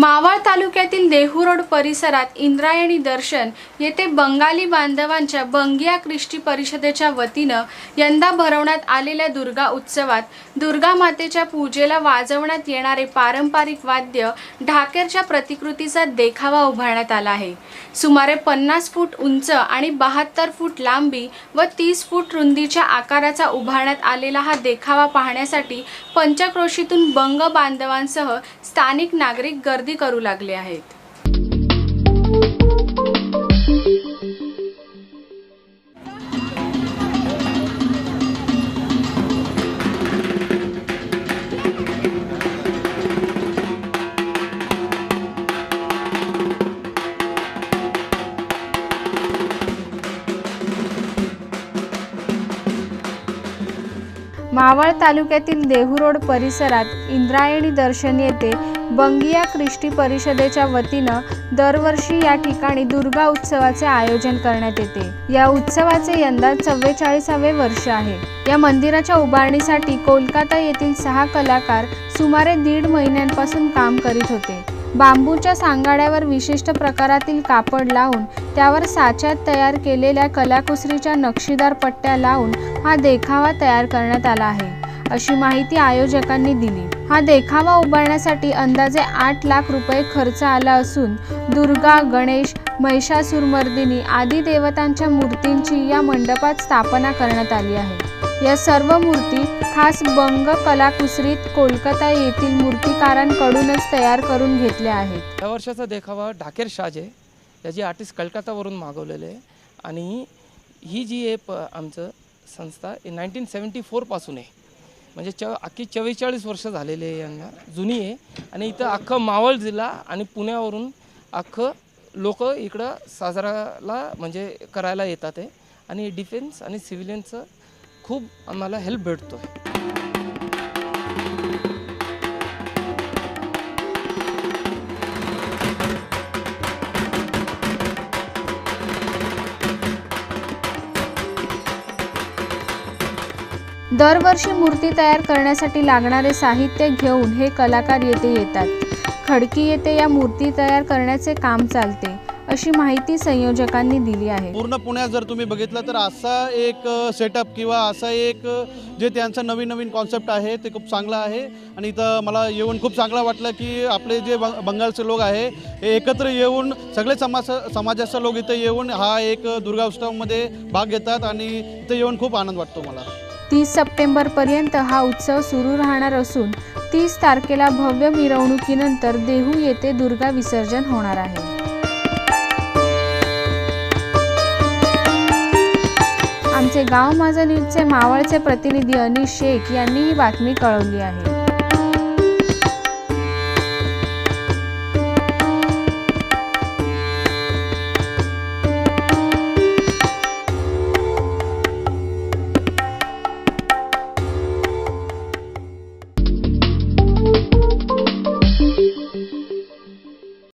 मावळ तालुक्यातील देहू रोड परिसरात इंद्रायणी दर्शन येथे बंगाली बांधवांच्या बंगिया ख्रिस्ती परिषदेच्या वतीनं यंदा भरवण्यात आलेल्या दुर्गा उत्सवात दुर्गा मातेच्या पूजेला वाजवण्यात येणारे पारंपरिक वाद्य ढाकेरच्या प्रतिकृतीचा देखावा उभारण्यात आला आहे। सुमारे 50 फूट उंच आणि 72 फूट लांबी व 30 फूट रुंदीच्या आकाराचा उभारण्यात आलेला हा देखावा पाहण्यासाठी पंचक्रोशीतून बंग बांधवांसह स्थानिक नागरिक गर्दी करू लागले आहेत। मावळ तालुक्यातील देहू रोड परिसरात इंद्रायणी दर्शन येथे बंगिया ख्रिस्ती परिषदेच्या वतीनं दरवर्षी या ठिकाणी दुर्गा उत्सवाचे आयोजन करण्यात येते। या उत्सवाचे यंदा 44वे वर्ष आहे। या मंदिराच्या उभारणीसाठी कोलकाता येथील 6 कलाकार सुमारे 1.5 महिन्यांपासून काम करीत होते। बांबूच्या सांगाड्यावर विशिष्ट प्रकारातील कापड लावून त्यावर साच्यात तयार केलेल्या कलाकुसरीच्या नक्षीदार पट्ट्या लावून हा देखावा तयार करण्यात आला आहे, अशी माहिती आयोजकांनी दिली। हा देखावा उभारण्यासाठी अंदाजे 8 लाख रुपये खर्च आला असून दुर्गा, गणेश, महिषासुरमर्दिनी आदी देवतांच्या मूर्तींची या मंडपात स्थापना करण्यात आली आहे। या सर्व मूर्ती खास बंग कलाकुसरीत कोलकाता येथील मूर्तिकारांकडूनच तयार करून घेतल्या आहेत। या वर्षाचा देखावा ढाकेर शाज आहे, याची आर्टिस्ट कलकत्तावरून मागवलेले आहे आणि ही जी आहे आमचं संस्था 1974 पासून आहे, म्हणजे अख्खी 44 वर्ष झालेले आहे, यांना जुनी आहे। आणि इथं अख्खं मावळ जिल्हा आणि पुण्यावरून अख्खं लोक इकडं साजराला म्हणजे करायला येतात आहे आणि डिफेन्स आणि सिव्हिलियनचं खूप आम्हाला हेल्प भेटतो आहे। दरवर्षी मूर्ती तयार करण्यासाठी लागणारे साहित्य घेऊन हे कलाकार येथे येतात। खडकी येथे या मूर्ती तयार करण्याचे काम चालते, अशी माहिती संयोजकांनी दिली आहे। पूर्ण पुण्यात जर तुम्ही बघितलं तर असा एक सेटअप किंवा असा एक जे त्यांचं नवीन कॉन्सेप्ट आहे ते खूप चांगलं आहे। आणि इथं मला येऊन खूप चांगलं वाटलं की आपले जे बंगालचे लोक आहे हे एकत्र येऊन सगळे समाजाचे लोक इथं येऊन हा एक दुर्गा उत्सवामध्ये भाग घेतात आणि इथं येऊन खूप आनंद वाटतो मला। 30 सप्टेंबरपर्यंत हा उत्सव सुरू राहणार असून 30 तारखेला भव्य मिरवणुकीनंतर देहू येथे दुर्गा विसर्जन होणार आहे। आमचे गाव माझा न्यूजचे मावळचे प्रतिनिधी अनिश शेख यांनी ही बातमी कळवली आहे।